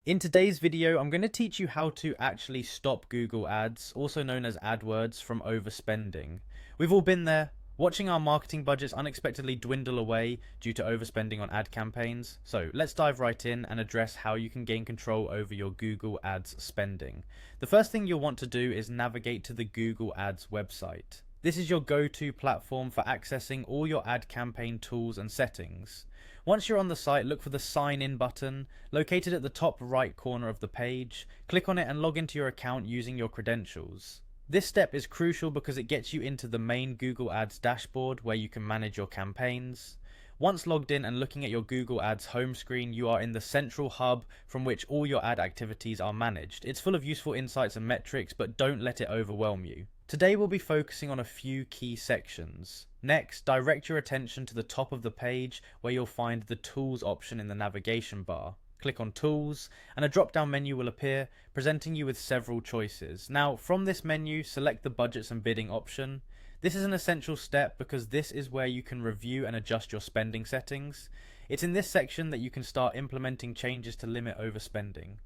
In today's video, I'm going to teach you how to actually stop Google Ads, also known as AdWords, from overspending. We've all been there, watching our marketing budgets unexpectedly dwindle away due to overspending on ad campaigns. So let's dive right in and address how you can gain control over your Google Ads spending. The first thing you'll want to do is navigate to the Google Ads website. This is your go-to platform for accessing all your ad campaign tools and settings. Once you're on the site, look for the Sign In button, located at the top right corner of the page. Click on it and log into your account using your credentials. This step is crucial because it gets you into the main Google Ads dashboard where you can manage your campaigns. Once logged in and looking at your Google Ads home screen, you are in the central hub from which all your ad activities are managed. It's full of useful insights and metrics, but don't let it overwhelm you. Today we'll be focusing on a few key sections. Next, direct your attention to the top of the page where you'll find the Tools option in the navigation bar. Click on Tools and a drop-down menu will appear, presenting you with several choices. Now, from this menu, select the Budgets and Bidding option. This is an essential step because this is where you can review and adjust your spending settings. It's in this section that you can start implementing changes to limit overspending.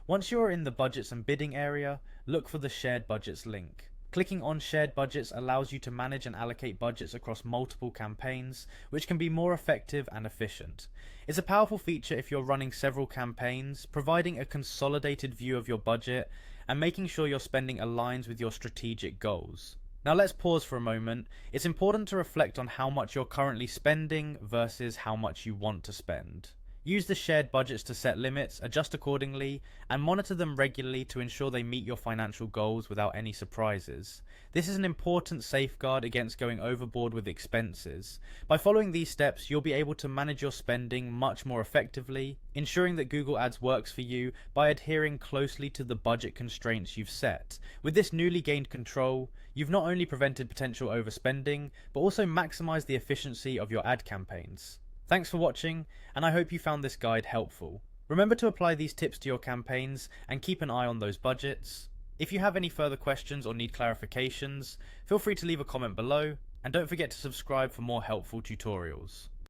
Once you're in the Budgets and Bidding area, look for the Shared Budgets link. Clicking on Shared Budgets allows you to manage and allocate budgets across multiple campaigns, which can be more effective and efficient. It's a powerful feature if you're running several campaigns, providing a consolidated view of your budget and making sure your spending aligns with your strategic goals. Now let's pause for a moment. It's important to reflect on how much you're currently spending versus how much you want to spend. Use the shared budgets to set limits, adjust accordingly, and monitor them regularly to ensure they meet your financial goals without any surprises. This is an important safeguard against going overboard with expenses. By following these steps, you'll be able to manage your spending much more effectively, ensuring that Google Ads works for you by adhering closely to the budget constraints you've set. With this newly gained control, you've not only prevented potential overspending, but also maximized the efficiency of your ad campaigns. Thanks for watching, and I hope you found this guide helpful. Remember to apply these tips to your campaigns and keep an eye on those budgets. If you have any further questions or need clarifications, feel free to leave a comment below, and don't forget to subscribe for more helpful tutorials.